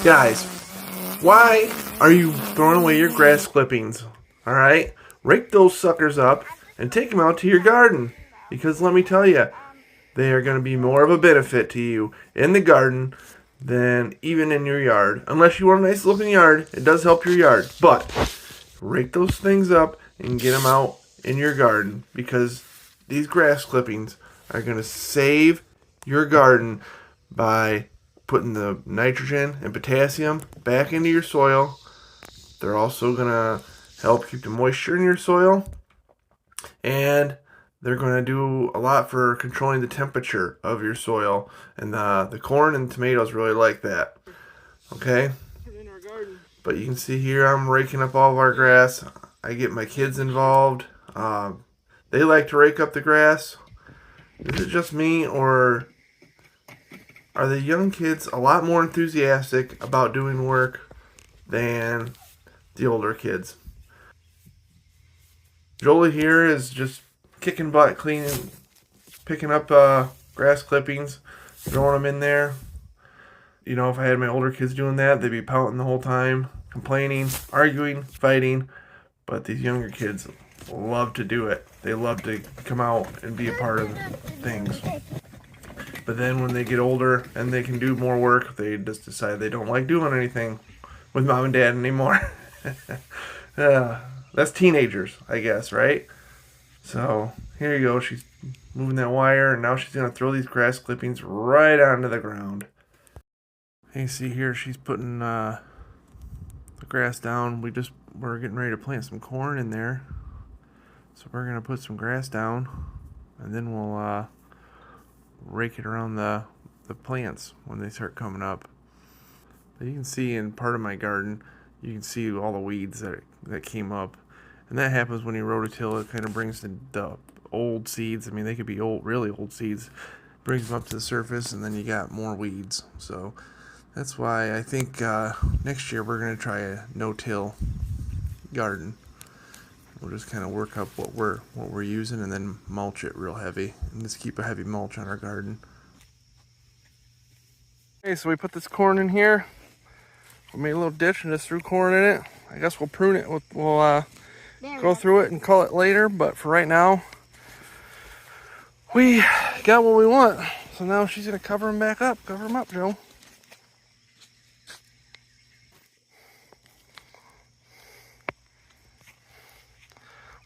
Guys, why are you throwing away your grass clippings? Alright? Rake those suckers up and take them out to your garden. Because let me tell you, they are going to be more of a benefit to you in the garden than even in your yard. Unless you want a nice looking yard, it does help your yard. But rake those things up and get them out in your garden. Because these grass clippings are going to save your garden by putting the nitrogen and potassium back into your soil. They're also going to help keep the moisture in your soil. And they're going to do a lot for controlling the temperature of your soil. And the corn and tomatoes really like that. Okay? But you can see here I'm raking up all of our grass. I get my kids involved. They like to rake up the grass. Is it just me, or are the young kids a lot more enthusiastic about doing work than the older kids? Jolie here is just kicking butt, cleaning, picking up grass clippings, throwing them in there. You know, if I had my older kids doing that, they'd be pouting the whole time, complaining, arguing, fighting. But these younger kids love to do it. They love to come out and be a part of things. But then when they get older and they can do more work, they just decide they don't like doing anything with mom and dad anymore. That's teenagers, I guess, right? So here you go. She's moving that wire, and now she's going to throw these grass clippings right onto the ground. You see here she's putting the grass down. We're getting ready to plant some corn in there. So we're going to put some grass down, and then we'll rake it around the plants when they start coming up. But you can see in part of my garden, you can see all the weeds that came up. And that happens when you rototill. It kind of brings the old seeds. I mean, they could be really old seeds. Brings them up to the surface, and then you got more weeds. So that's why I think next year we're going to try a no-till garden. We'll just kind of work up what we're using, and then mulch it real heavy, and just keep a heavy mulch on our garden. Okay, so we put this corn in here. We made a little ditch and just threw corn in it. I guess we'll prune it. We'll go through it and cull it later, but for right now, we got what we want. So now she's gonna cover them back up. Cover them up, Joe.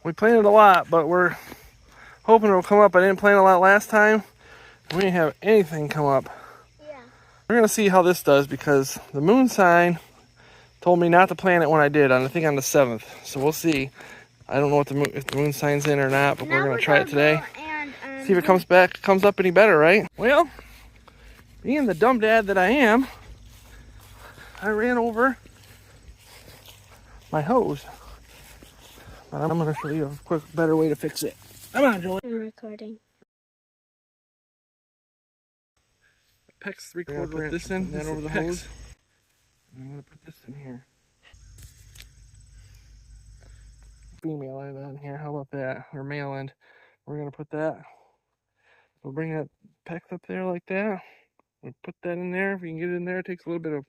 We planted a lot, but we're hoping it'll come up. I didn't plant a lot last time. We didn't have anything come up. Yeah. We're gonna see how this does, because the moon sign told me not to plant it when I did, I think on the 7th. So we'll see. I don't know if the moon sign's in or not, but we're gonna try it today. See if it comes up any better, right? Well, being the dumb dad that I am, I ran over my hose. But I'm gonna show you a quick, better way to fix it. Come on, Julie. I'm recording. PEX 3/4 inch. Put this in, then over the hose. I'm gonna put this in here. Female end on here. How about that? Or male end. We're gonna put that. We'll bring that PEX up there like that. We'll put that in there. If you can get it in there, it takes a little bit of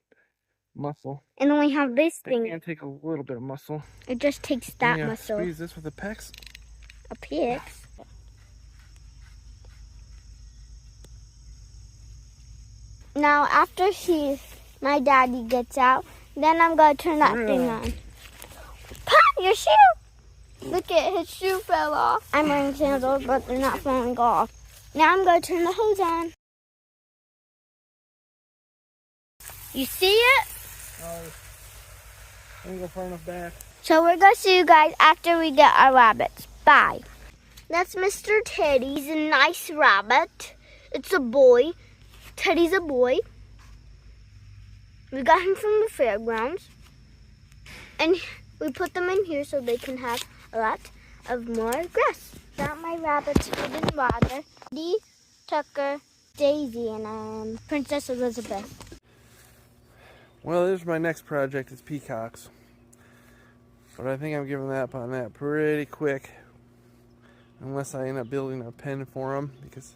muscle. And then we have this thing. It can take a little bit of muscle. It just takes that muscle. Squeeze this with a PEX. A PEX? Now, after my daddy gets out, then I'm going to turn that thing on. Pat, your shoe! Look at his shoe fell off. I'm wearing sandals, but they're not falling off. Now I'm going to turn the hose on. You see it? I didn't go far enough back. So we're going to see you guys after we get our rabbits. Bye. That's Mr. Teddy. He's a nice rabbit. It's a boy. Teddy's a boy. We got him from the fairgrounds. And we put them in here so they can have a lot of more grass. Got my rabbits food and water. Dee, Tucker, Daisy, and Princess Elizabeth. Well, there's my next project. It's peacocks. But I think I'm giving up on that pretty quick. Unless I end up building a pen for them. Because,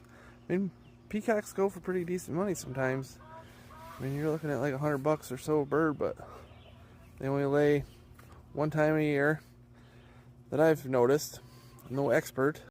I mean, peacocks go for pretty decent money sometimes. I mean, you're looking at like $100 or so a bird, but they only lay one time a year that I've noticed. No expert.